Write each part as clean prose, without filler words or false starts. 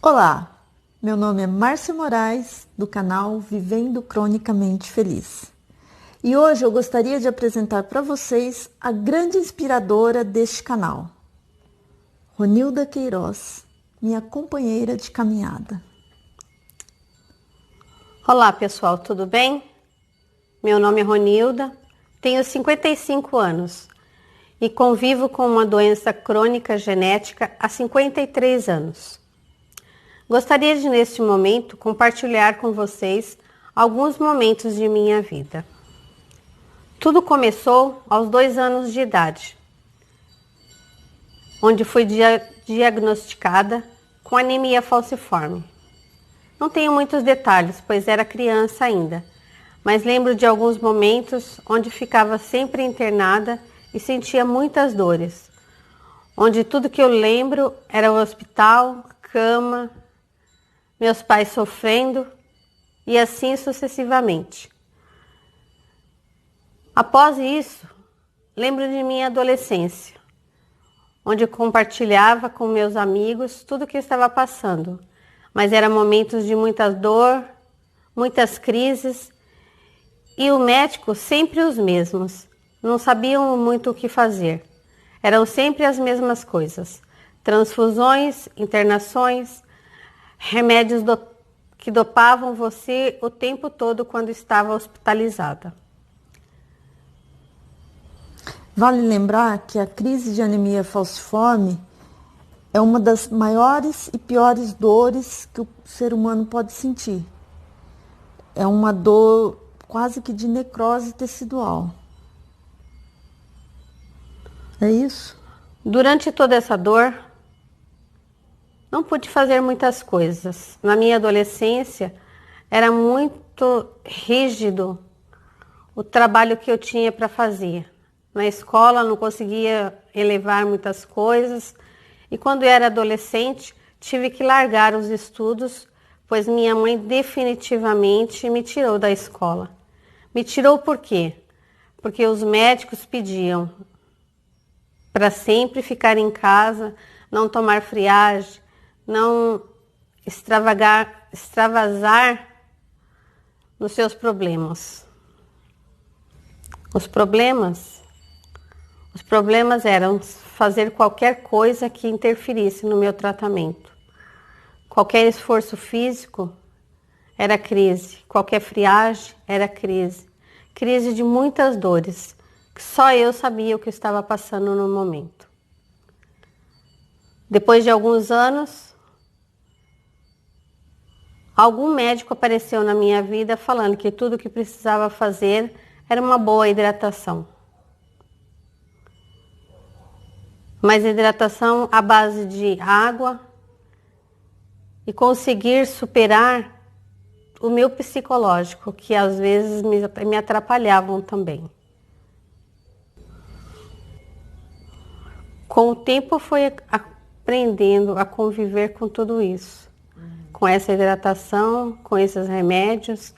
Olá, meu nome é Márcia Moraes, do canal Vivendo Cronicamente Feliz. E hoje eu gostaria de apresentar para vocês a grande inspiradora deste canal, Ronilda Queiroz, minha companheira de caminhada. Olá pessoal, tudo bem? Meu nome é Ronilda, tenho 55 anos e convivo com uma doença crônica genética há 53 anos. Gostaria de, neste momento, compartilhar com vocês alguns momentos de minha vida. Tudo começou aos 2 anos de idade, onde fui diagnosticada com anemia falciforme. Não tenho muitos detalhes, pois era criança ainda, mas lembro de alguns momentos onde ficava sempre internada e sentia muitas dores, onde tudo que eu lembro era o hospital, cama, meus pais sofrendo e assim sucessivamente. Após isso, lembro de minha adolescência, onde compartilhava com meus amigos tudo o que estava passando, mas eram momentos de muita dor, muitas crises, e o médico sempre os mesmos, não sabiam muito o que fazer. Eram sempre as mesmas coisas, transfusões, internações, remédios que dopavam você o tempo todo quando estava hospitalizada. Vale lembrar que a crise de anemia falciforme é uma das maiores e piores dores que o ser humano pode sentir. É uma dor quase que de necrose tecidual. É isso? Durante toda essa dor, não pude fazer muitas coisas. Na minha adolescência, era muito rígido o trabalho que eu tinha para fazer. Na escola, não conseguia elevar muitas coisas. E quando eu era adolescente, tive que largar os estudos, pois minha mãe definitivamente me tirou da escola. Me tirou por quê? Porque os médicos pediam para sempre ficar em casa, não tomar friagem, não extravasar nos seus problemas. Os problemas eram fazer qualquer coisa que interferisse no meu tratamento. Qualquer esforço físico era crise, qualquer friagem era crise. Crise de muitas dores, que só eu sabia o que estava passando no momento. Depois de alguns anos, algum médico apareceu na minha vida falando que tudo o que precisava fazer era uma boa hidratação. Mas hidratação à base de água e conseguir superar o meu psicológico, que às vezes me atrapalhavam também. Com o tempo eu fui aprendendo a conviver com tudo isso, com essa hidratação, com esses remédios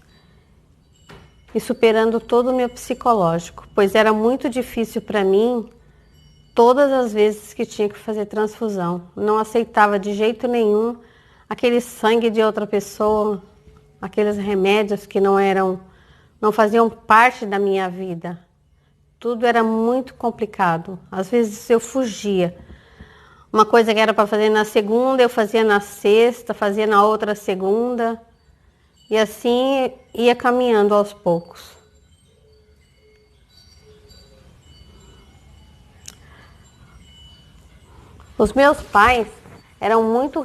e superando todo o meu psicológico, pois era muito difícil para mim todas as vezes que tinha que fazer transfusão. Não aceitava de jeito nenhum aquele sangue de outra pessoa, aqueles remédios que não faziam parte da minha vida. Tudo era muito complicado. Às vezes eu fugia. Uma coisa que era para fazer na segunda, eu fazia na sexta, fazia na outra segunda. E assim ia caminhando aos poucos. Os meus pais eram muito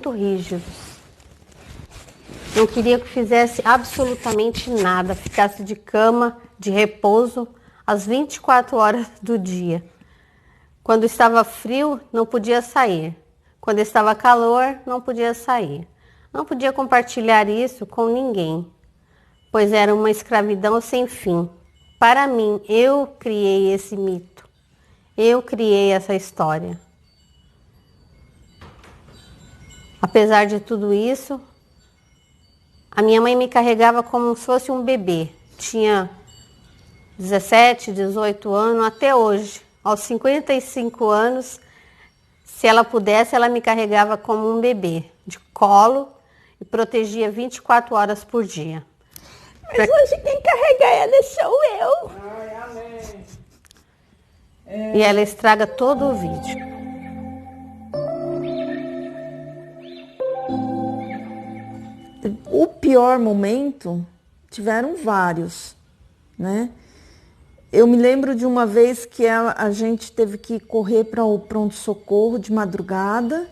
rígidos. Não queria que fizesse absolutamente nada, ficasse de cama, de repouso, às 24 horas do dia. Quando estava frio, não podia sair. Quando estava calor, não podia sair. Não podia compartilhar isso com ninguém, pois era uma escravidão sem fim. Para mim, eu criei esse mito. Eu criei essa história. Apesar de tudo isso, a minha mãe me carregava como se fosse um bebê. Tinha 17, 18 anos, até hoje, aos 55 anos, Se ela pudesse, ela me carregava como um bebê, de colo, e protegia 24 horas por dia. Mas hoje quem carrega ela sou eu. Ai, amém. E ela estraga todo o vídeo. O pior momento, tiveram vários, né? Eu me lembro de uma vez que a gente teve que correr para o pronto-socorro de madrugada.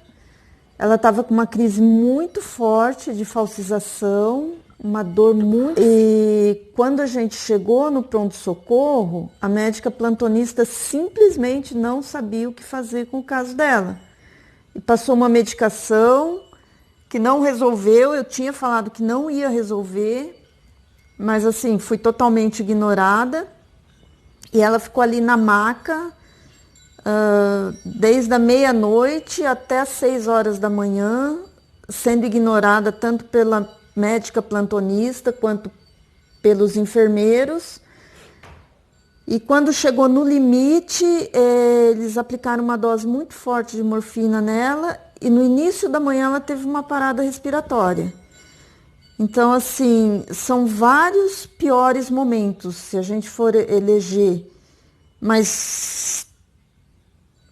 Ela estava com uma crise muito forte de falcização, uma dor muito... E quando a gente chegou no pronto-socorro, a médica plantonista simplesmente não sabia o que fazer com o caso dela. E passou uma medicação que não resolveu, eu tinha falado que não ia resolver, mas assim, fui totalmente ignorada. E ela ficou ali na maca, desde a meia-noite até as 6 horas da manhã, sendo ignorada tanto pela médica plantonista quanto pelos enfermeiros. E quando chegou no limite, eles aplicaram uma dose muito forte de morfina nela e no início da manhã ela teve uma parada respiratória. Então, assim, são vários piores momentos, se a gente for eleger. Mas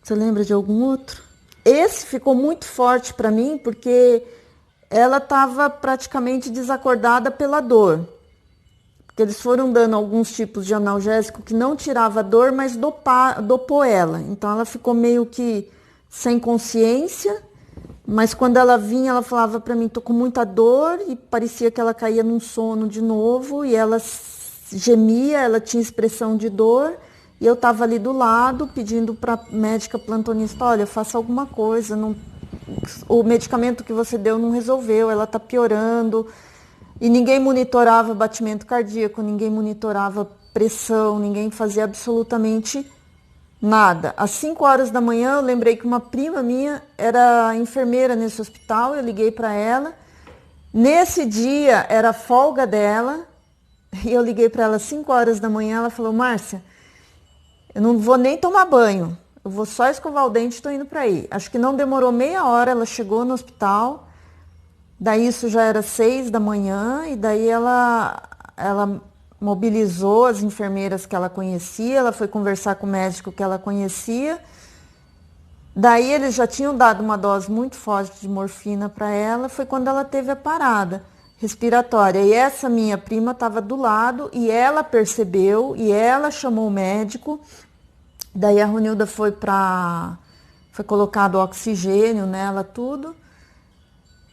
você lembra de algum outro? Esse ficou muito forte para mim, porque ela estava praticamente desacordada pela dor. Porque eles foram dando alguns tipos de analgésico que não tirava a dor, mas dopou ela. Então, ela ficou meio que sem consciência. Mas quando ela vinha, ela falava para mim, tô com muita dor, e parecia que ela caía num sono de novo, e ela gemia, ela tinha expressão de dor, e eu estava ali do lado pedindo para a médica plantonista, olha, faça alguma coisa, não, o medicamento que você deu não resolveu, ela está piorando, e ninguém monitorava batimento cardíaco, ninguém monitorava pressão, ninguém fazia absolutamente nada. Às 5 horas da manhã, eu lembrei que uma prima minha era enfermeira nesse hospital, eu liguei para ela. Nesse dia, era folga dela, e eu liguei para ela às 5 horas da manhã, ela falou, Márcia, eu não vou nem tomar banho, eu vou só escovar o dente e estou indo para aí. Acho que não demorou meia hora, ela chegou no hospital, daí isso já era 6 da manhã, e daí ela mobilizou as enfermeiras que ela conhecia, ela foi conversar com o médico que ela conhecia. Daí eles já tinham dado uma dose muito forte de morfina para ela, foi quando ela teve a parada respiratória. E essa minha prima estava do lado e ela percebeu e ela chamou o médico. Daí a Ronilda foi colocado oxigênio nela, tudo.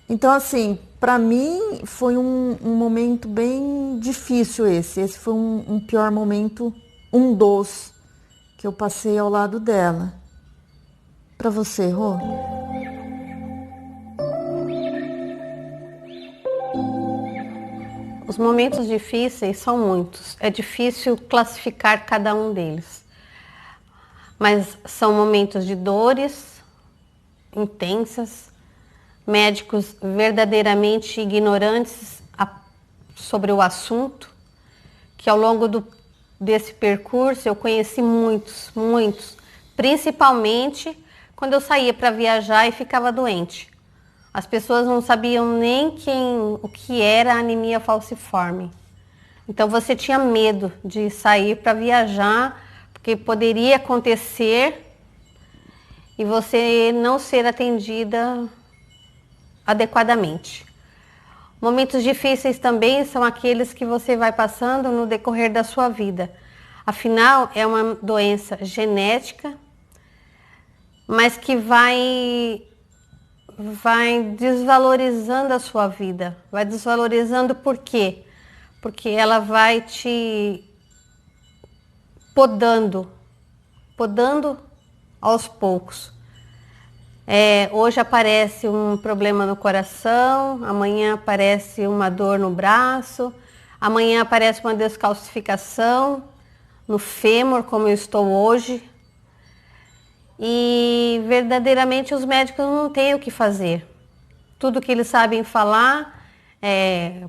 Então, assim, para mim foi um momento bem difícil esse. Esse foi um pior momento, um dos que eu passei ao lado dela. Para você, Rô? Os momentos difíceis são muitos. É difícil classificar cada um deles. Mas são momentos de dores intensas, médicos verdadeiramente ignorantes sobre o assunto, que ao longo desse percurso eu conheci muitos, principalmente quando eu saía para viajar e ficava doente. As pessoas não sabiam nem o que era anemia falciforme. Então você tinha medo de sair para viajar, porque poderia acontecer e você não ser atendida adequadamente. Momentos difíceis também são aqueles que você vai passando no decorrer da sua vida. Afinal, é uma doença genética, mas que vai desvalorizando a sua vida. Vai desvalorizando por quê? Porque ela vai te podando aos poucos. Hoje aparece um problema no coração, amanhã aparece uma dor no braço, amanhã aparece uma descalcificação no fêmur, como eu estou hoje. E verdadeiramente os médicos não têm o que fazer. Tudo que eles sabem falar é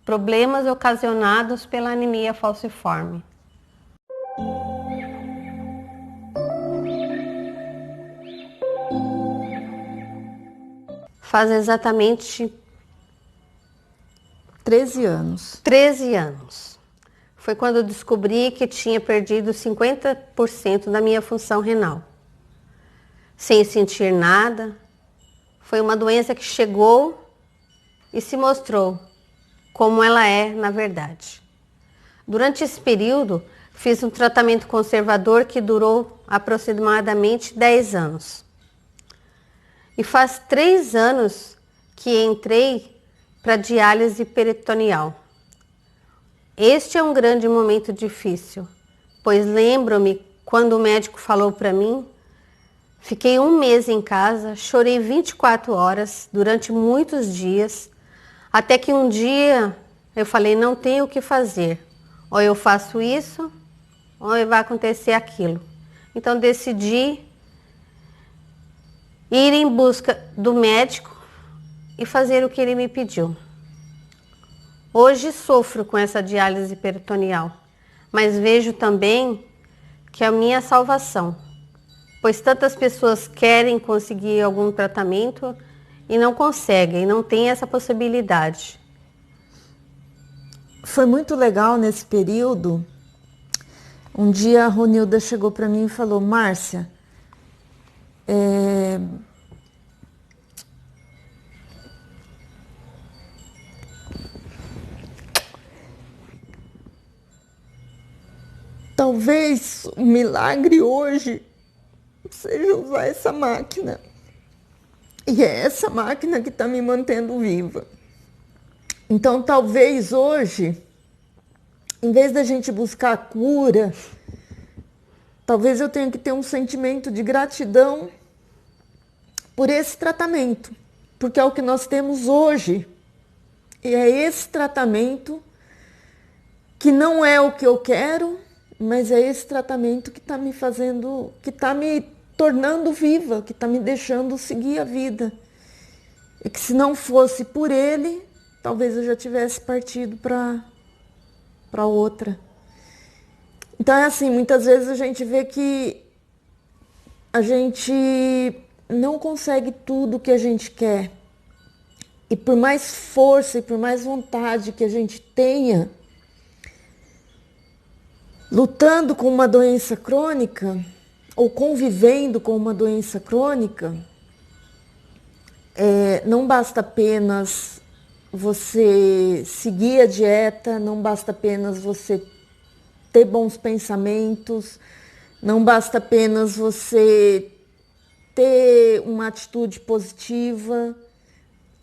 problemas ocasionados pela anemia falciforme. Faz exatamente 13 anos. 13 anos. Foi quando eu descobri que tinha perdido 50% da minha função renal. Sem sentir nada. Foi uma doença que chegou e se mostrou como ela é na verdade. Durante esse período, fiz um tratamento conservador que durou aproximadamente 10 anos. E faz 3 anos que entrei para diálise peritoneal. Este é um grande momento difícil, pois lembro-me quando o médico falou para mim, fiquei 1 mês em casa, chorei 24 horas durante muitos dias, até que um dia eu falei, não tenho o que fazer, ou eu faço isso, ou vai acontecer aquilo. Então decidi ir em busca do médico e fazer o que ele me pediu. Hoje sofro com essa diálise peritoneal, mas vejo também que é a minha salvação, pois tantas pessoas querem conseguir algum tratamento e não conseguem, não têm essa possibilidade. Foi muito legal nesse período. Um dia a Ronilda chegou para mim e falou, Márcia, talvez o milagre hoje seja usar essa máquina. E é essa máquina que está me mantendo viva. Então, talvez hoje, em vez da gente buscar a cura, talvez eu tenha que ter um sentimento de gratidão por esse tratamento, porque é o que nós temos hoje. E é esse tratamento que não é o que eu quero, mas é esse tratamento que está me fazendo, que está me tornando viva, que está me deixando seguir a vida. E que se não fosse por ele, talvez eu já tivesse partido para outra. Então é assim, muitas vezes a gente vê que a gente não consegue tudo o que a gente quer. E por mais força e por mais vontade que a gente tenha, lutando com uma doença crônica, ou convivendo com uma doença crônica, não basta apenas você seguir a dieta, não basta apenas você ter bons pensamentos, não basta apenas você ter uma atitude positiva.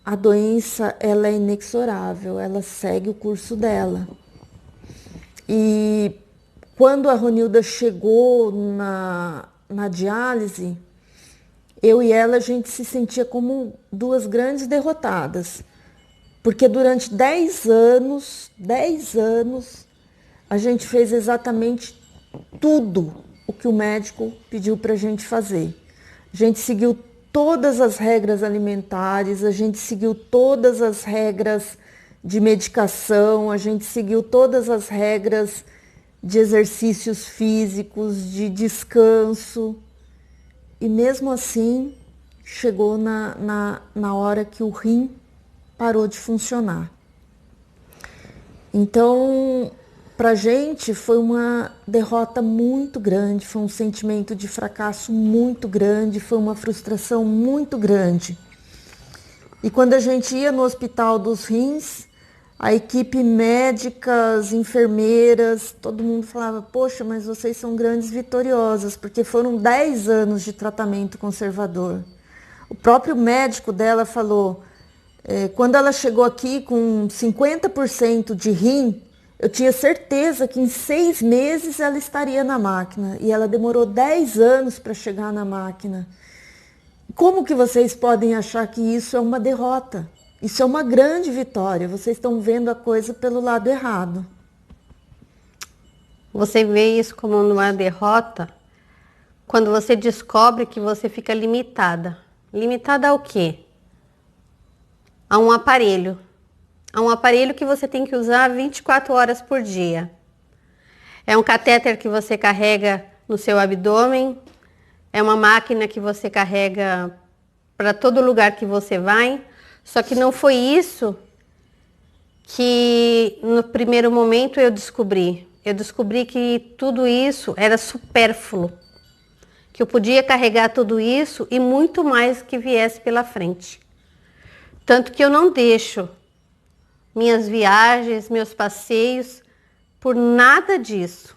A doença, ela é inexorável, ela segue o curso dela. E quando a Ronilda chegou na diálise, eu e ela, a gente se sentia como 2 grandes derrotadas. Porque durante 10 anos, a gente fez exatamente tudo o que o médico pediu para a gente fazer. A gente seguiu todas as regras alimentares, a gente seguiu todas as regras de medicação, a gente seguiu todas as regras de exercícios físicos, de descanso. E mesmo assim, chegou na hora que o rim parou de funcionar. Então, pra gente foi uma derrota muito grande, foi um sentimento de fracasso muito grande, foi uma frustração muito grande. E quando a gente ia no hospital dos rins, a equipe médica, as enfermeiras, todo mundo falava, poxa, mas vocês são grandes vitoriosas, porque foram 10 anos de tratamento conservador. O próprio médico dela falou, quando ela chegou aqui com 50% de rim, eu tinha certeza que em 6 meses ela estaria na máquina. E ela demorou 10 anos para chegar na máquina. Como que vocês podem achar que isso é uma derrota? Isso é uma grande vitória. Vocês estão vendo a coisa pelo lado errado. Você vê isso como uma derrota quando você descobre que você fica limitada. Limitada ao quê? A um aparelho. A um aparelho que você tem que usar 24 horas por dia. É um catéter que você carrega no seu abdômen. É uma máquina que você carrega para todo lugar que você vai. Só que não foi isso que no primeiro momento eu descobri. Eu descobri que tudo isso era supérfluo, que eu podia carregar tudo isso e muito mais que viesse pela frente. Tanto que eu não deixo minhas viagens, meus passeios por nada disso.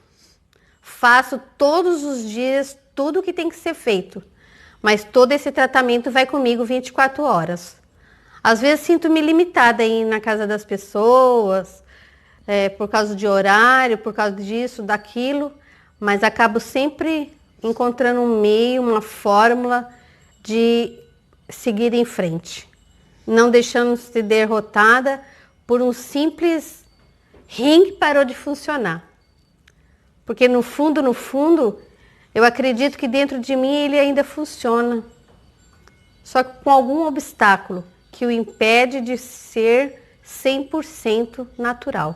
Faço todos os dias tudo o que tem que ser feito, mas todo esse tratamento vai comigo 24 horas. Às vezes sinto-me limitada em ir na casa das pessoas, por causa de horário, por causa disso, daquilo, mas acabo sempre encontrando um meio, uma fórmula de seguir em frente, não deixando ser derrotada por um simples rim que parou de funcionar. Porque no fundo, eu acredito que dentro de mim ele ainda funciona, só que com algum obstáculo que o impede de ser 100% natural.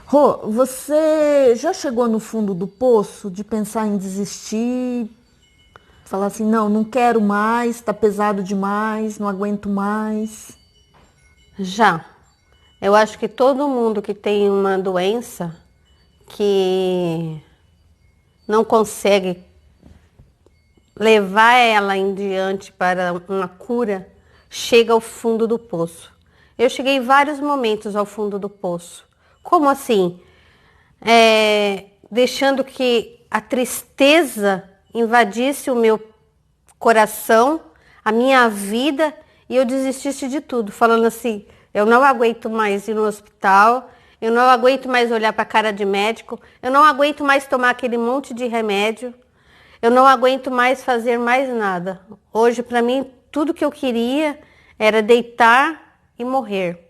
Rô, você já chegou no fundo do poço de pensar em desistir? Falar assim, não quero mais, tá pesado demais, não aguento mais? Já. Eu acho que todo mundo que tem uma doença que não consegue levar ela em diante para uma cura, chega ao fundo do poço. Eu cheguei em vários momentos ao fundo do poço. Como assim? Deixando que a tristeza invadisse o meu coração, a minha vida, e eu desistisse de tudo, falando assim, eu não aguento mais ir no hospital, eu não aguento mais olhar para a cara de médico, eu não aguento mais tomar aquele monte de remédio, eu não aguento mais fazer mais nada. Hoje, para mim, tudo que eu queria era deitar e morrer.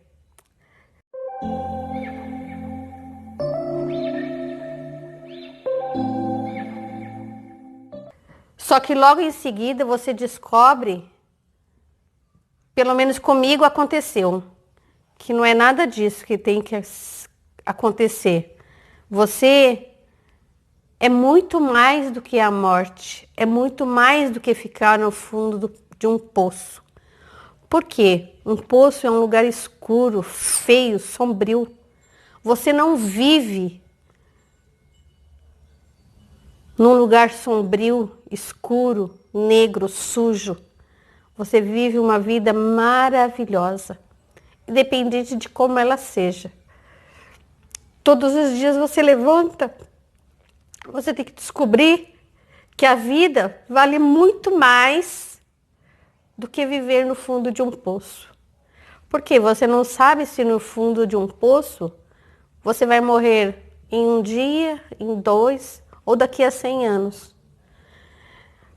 Só que logo em seguida você descobre, pelo menos comigo aconteceu, que não é nada disso que tem que acontecer. Você é muito mais do que a morte, é muito mais do que ficar no fundo de um poço. Por quê? Um poço é um lugar escuro, feio, sombrio. Você não vive num lugar sombrio, escuro, negro, sujo. Você vive uma vida maravilhosa, independente de como ela seja. Todos os dias você levanta, você tem que descobrir que a vida vale muito mais do que viver no fundo de um poço. Porque você não sabe se no fundo de um poço você vai morrer em um dia, em 2 ou daqui a 100 anos.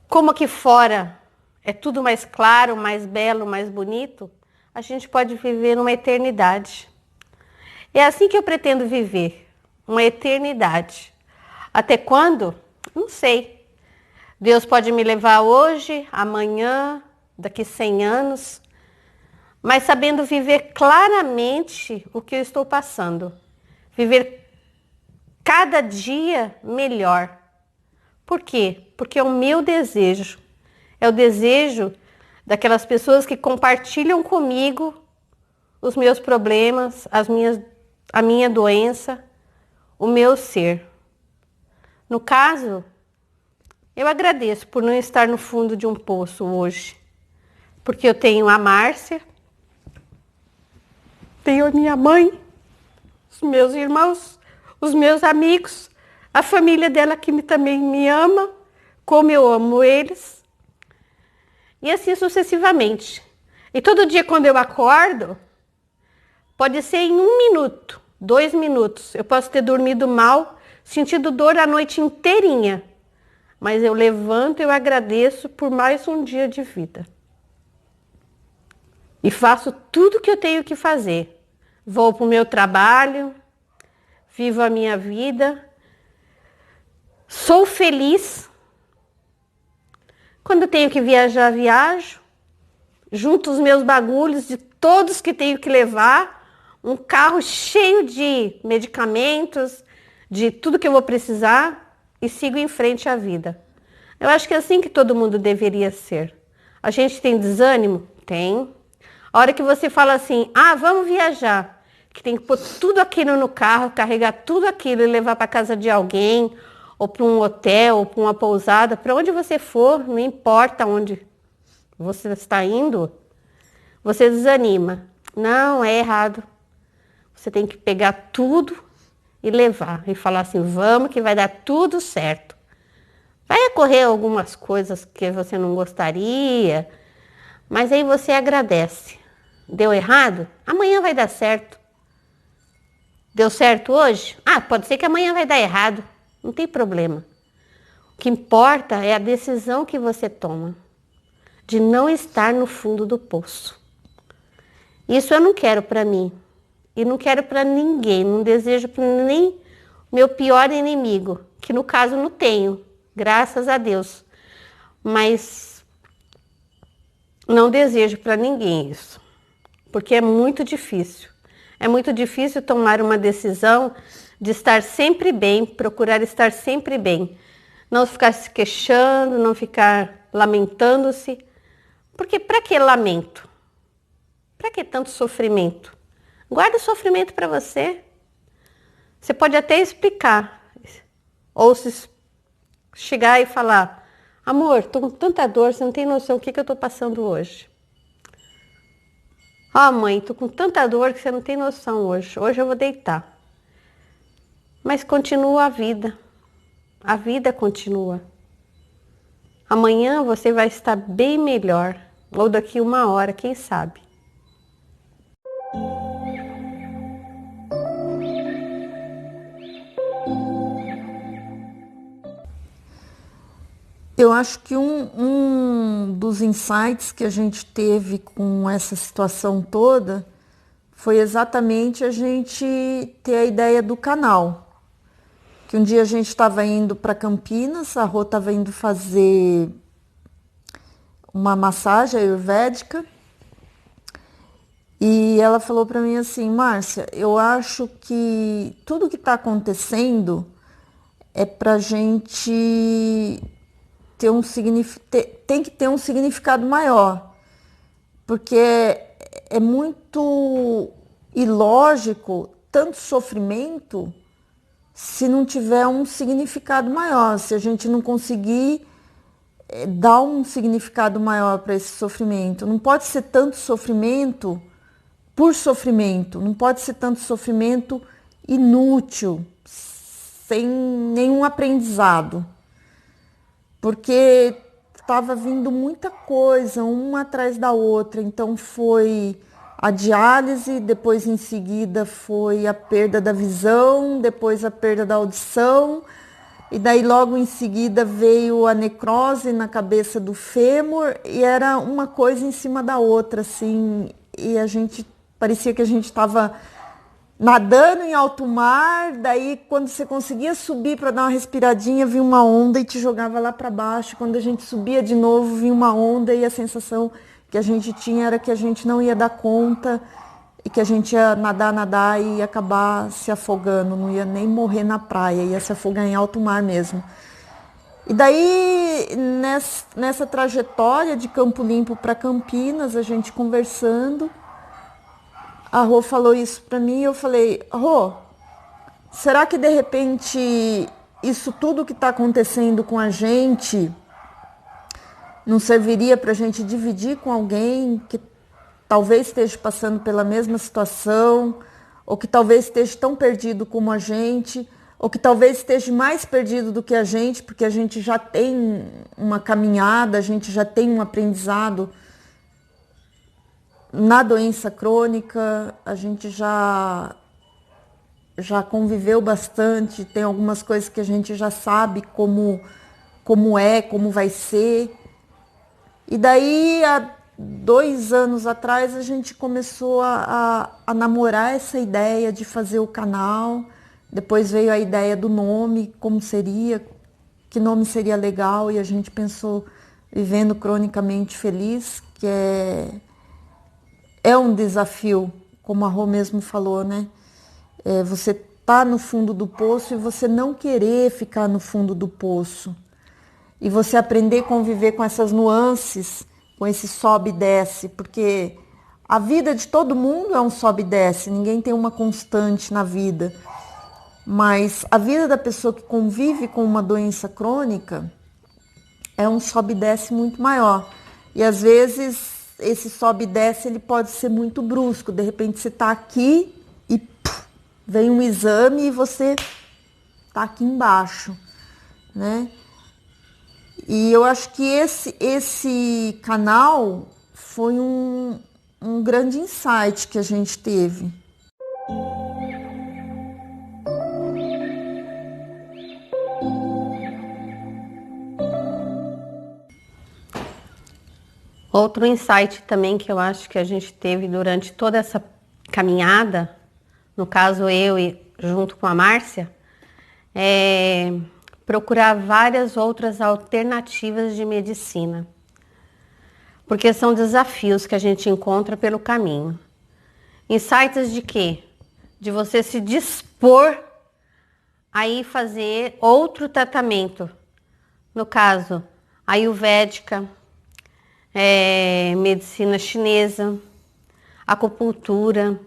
Como aqui fora é tudo mais claro, mais belo, mais bonito, a gente pode viver numa eternidade. É assim que eu pretendo viver, uma eternidade. Até quando? Não sei. Deus pode me levar hoje, amanhã, daqui 100 anos, mas sabendo viver claramente o que eu estou passando. Viver cada dia melhor. Por quê? Porque é o meu desejo. É o desejo daquelas pessoas que compartilham comigo os meus problemas, a minha doença, o meu ser. No caso, eu agradeço por não estar no fundo de um poço hoje. Porque eu tenho a Márcia, tenho a minha mãe, os meus irmãos, os meus amigos, a família dela que também me ama, como eu amo eles. E assim sucessivamente. E todo dia quando eu acordo, pode ser em 1 minuto, 2 minutos. Eu posso ter dormido mal, sentido dor a noite inteirinha. Mas eu levanto e eu agradeço por mais um dia de vida. E faço tudo o que eu tenho que fazer. Vou para o meu trabalho, vivo a minha vida, sou feliz. Quando eu tenho que viajar, viajo, junto os meus bagulhos de todos que tenho que levar, um carro cheio de medicamentos, de tudo que eu vou precisar e sigo em frente à vida. Eu acho que é assim que todo mundo deveria ser. A gente tem desânimo? Tem. A hora que você fala assim, vamos viajar, que tem que pôr tudo aquilo no carro, carregar tudo aquilo e levar para casa de alguém, ou para um hotel, ou para uma pousada, para onde você for, não importa onde você está indo, você desanima. Não, é errado. Você tem que pegar tudo e levar. E falar assim, vamos que vai dar tudo certo. Vai ocorrer algumas coisas que você não gostaria, mas aí você agradece. Deu errado? Amanhã vai dar certo. Deu certo hoje? Pode ser que amanhã vai dar errado. Não tem problema. O que importa é a decisão que você toma de não estar no fundo do poço. Isso eu não quero para mim e não quero para ninguém, não desejo para nem meu pior inimigo, que no caso não tenho, graças a Deus. Mas não desejo para ninguém isso, porque é muito difícil. É muito difícil tomar uma decisão de estar sempre bem, procurar estar sempre bem. Não ficar se queixando, não ficar lamentando-se. Porque para que lamento? Para que tanto sofrimento? Guarda o sofrimento para você. Você pode até explicar. Ou se chegar e falar, amor, estou com tanta dor, você não tem noção do que eu estou passando hoje. Mãe, estou com tanta dor que você não tem noção hoje. Hoje eu vou deitar. Mas continua a vida. A vida continua. Amanhã você vai estar bem melhor. Ou daqui 1 hora, quem sabe. Eu acho que um dos insights que a gente teve com essa situação toda foi exatamente a gente ter a ideia do canal. Que um dia a gente estava indo para Campinas, a Rô estava indo fazer uma massagem ayurvédica e ela falou para mim assim, Márcia, eu acho que tudo que está acontecendo é para a gente ter tem que ter um significado maior, porque é muito ilógico tanto sofrimento se não tiver um significado maior, se a gente não conseguir dar um significado maior para esse sofrimento. Não pode ser tanto sofrimento por sofrimento, não pode ser tanto sofrimento inútil, sem nenhum aprendizado. Porque estava vindo muita coisa, uma atrás da outra. Então foi a diálise, depois em seguida foi a perda da visão, depois a perda da audição. E daí logo em seguida veio a necrose na cabeça do fêmur e era uma coisa em cima da outra, assim. E a gente, parecia que a gente estava nadando em alto mar, daí quando você conseguia subir para dar uma respiradinha, vinha uma onda e te jogava lá para baixo. Quando a gente subia de novo, vinha uma onda e a sensação que a gente tinha era que a gente não ia dar conta e que a gente ia nadar e ia acabar se afogando, não ia nem morrer na praia, ia se afogar em alto mar mesmo. E daí, nessa trajetória de Campo Limpo para Campinas, a gente conversando, a Rô falou isso para mim e eu falei, Rô, será que de repente isso tudo que está acontecendo com a gente não serviria para a gente dividir com alguém que talvez esteja passando pela mesma situação, ou que talvez esteja tão perdido como a gente, ou que talvez esteja mais perdido do que a gente, porque a gente já tem uma caminhada, a gente já tem um aprendizado na doença crônica, a gente já conviveu bastante, tem algumas coisas que a gente já sabe como vai ser. E daí, há 2 anos atrás, a gente começou a namorar essa ideia de fazer o canal. Depois veio a ideia do nome, como seria, que nome seria legal, e a gente pensou Vivendo Cronicamente Feliz, que é um desafio como a Rô mesmo falou, né? Você tá no fundo do poço e você não querer ficar no fundo do poço. E você aprender a conviver com essas nuances, com esse sobe e desce, porque a vida de todo mundo é um sobe e desce, ninguém tem uma constante na vida. Mas a vida da pessoa que convive com uma doença crônica é um sobe e desce muito maior. E às vezes esse sobe e desce ele pode ser muito brusco. De repente você está aqui e vem um exame e você está aqui embaixo, né? E eu acho que esse canal foi um grande insight que a gente teve. Outro insight também que eu acho que a gente teve durante toda essa caminhada, no caso eu e junto com a Márcia, é procurar várias outras alternativas de medicina. Porque são desafios que a gente encontra pelo caminho. Insights de quê? De você se dispor a ir fazer outro tratamento. No caso, ayurvédica, medicina chinesa, acupuntura,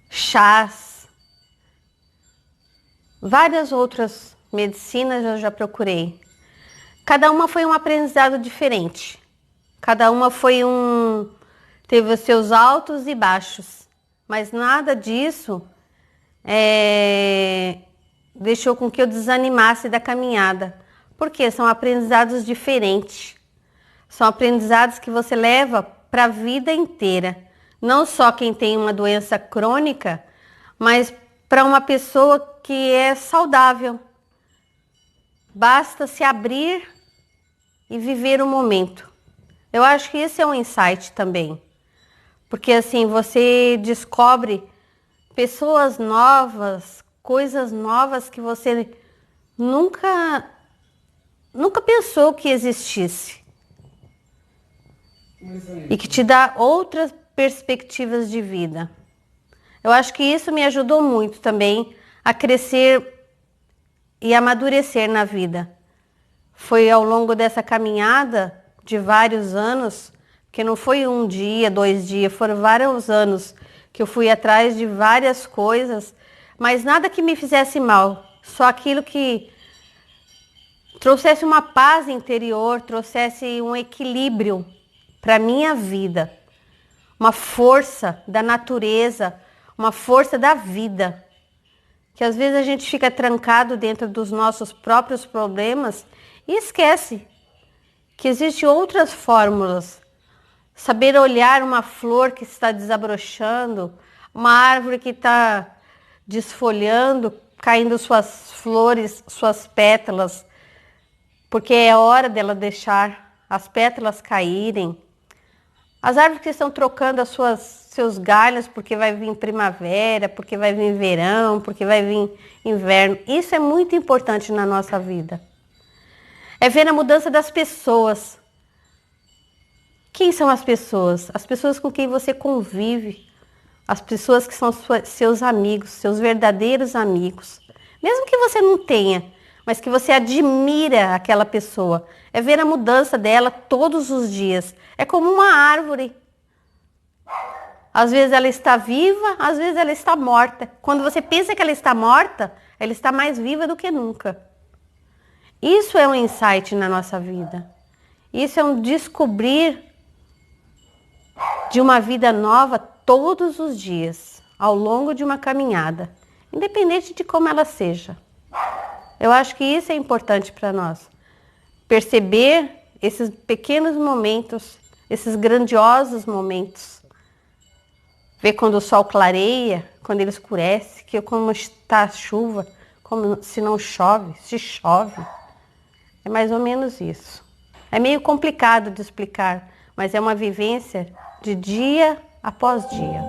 chás, várias outras medicinas eu já procurei. Cada uma foi um aprendizado diferente. Cada uma teve os seus altos e baixos. Mas nada disso deixou com que eu desanimasse da caminhada. Porque são aprendizados diferentes. São aprendizados que você leva para a vida inteira. Não só quem tem uma doença crônica, mas para uma pessoa que é saudável. Basta se abrir e viver o momento. Eu acho que esse é um insight também. Porque assim, você descobre pessoas novas, coisas novas que você nunca pensou que existisse. E que te dá outras perspectivas de vida. Eu acho que isso me ajudou muito também a crescer e amadurecer na vida. Foi ao longo dessa caminhada de vários anos, que não foi um dia, 2 dias, foram vários anos que eu fui atrás de várias coisas, mas nada que me fizesse mal, só aquilo que trouxesse uma paz interior, trouxesse um equilíbrio para a minha vida, uma força da natureza, uma força da vida, que às vezes a gente fica trancado dentro dos nossos próprios problemas e esquece que existem outras fórmulas. Saber olhar uma flor que está desabrochando, uma árvore que está desfolhando, caindo suas flores, suas pétalas, porque é hora dela deixar as pétalas caírem. As árvores que estão trocando seus galhos porque vai vir primavera, porque vai vir verão, porque vai vir inverno. Isso é muito importante na nossa vida. É ver a mudança das pessoas. Quem são as pessoas? As pessoas com quem você convive. As pessoas que são seus amigos, seus verdadeiros amigos. Mesmo que você não tenha, mas que você admira aquela pessoa. É ver a mudança dela todos os dias. É como uma árvore. Às vezes ela está viva, às vezes ela está morta. Quando você pensa que ela está morta, ela está mais viva do que nunca. Isso é um insight na nossa vida. Isso é um descobrir de uma vida nova todos os dias, ao longo de uma caminhada, independente de como ela seja. Eu acho que isso é importante para nós. Perceber esses pequenos momentos, esses grandiosos momentos. Ver quando o sol clareia, quando ele escurece, como está a chuva, como se não chove, se chove. É mais ou menos isso. É meio complicado de explicar, mas é uma vivência de dia após dia.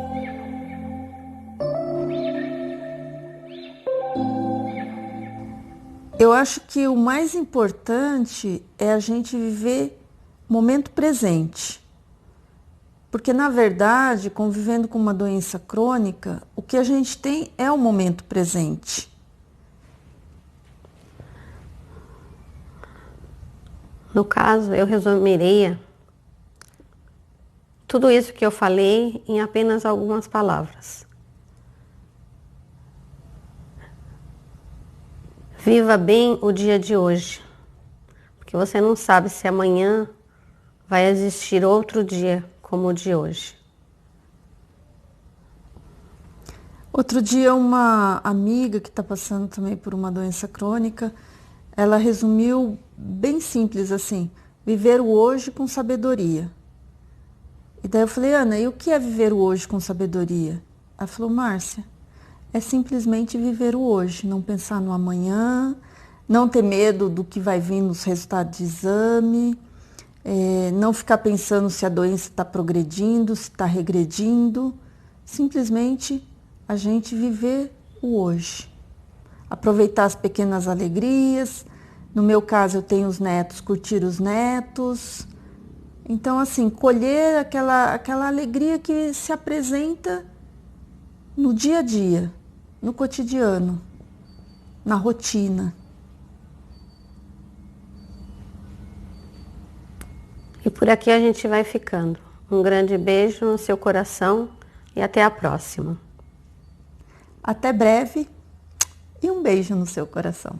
Eu acho que o mais importante é a gente viver momento presente. Porque, na verdade, convivendo com uma doença crônica, o que a gente tem é o momento presente. No caso, eu resumiria tudo isso que eu falei em apenas algumas palavras. Viva bem o dia de hoje, porque você não sabe se amanhã vai existir outro dia como o de hoje. Outro dia, uma amiga que está passando também por uma doença crônica, ela resumiu bem simples assim: viver o hoje com sabedoria. E daí eu falei: Ana, e o que é viver o hoje com sabedoria? Ela falou: Márcia, é simplesmente viver o hoje, não pensar no amanhã, não ter medo do que vai vir nos resultados de exame, não ficar pensando se a doença está progredindo, se está regredindo, simplesmente a gente viver o hoje. Aproveitar as pequenas alegrias, no meu caso eu tenho os netos, curtir os netos. Então, assim, colher aquela alegria que se apresenta no dia a dia, no cotidiano, na rotina. E por aqui a gente vai ficando. Um grande beijo no seu coração e até a próxima. Até breve e um beijo no seu coração.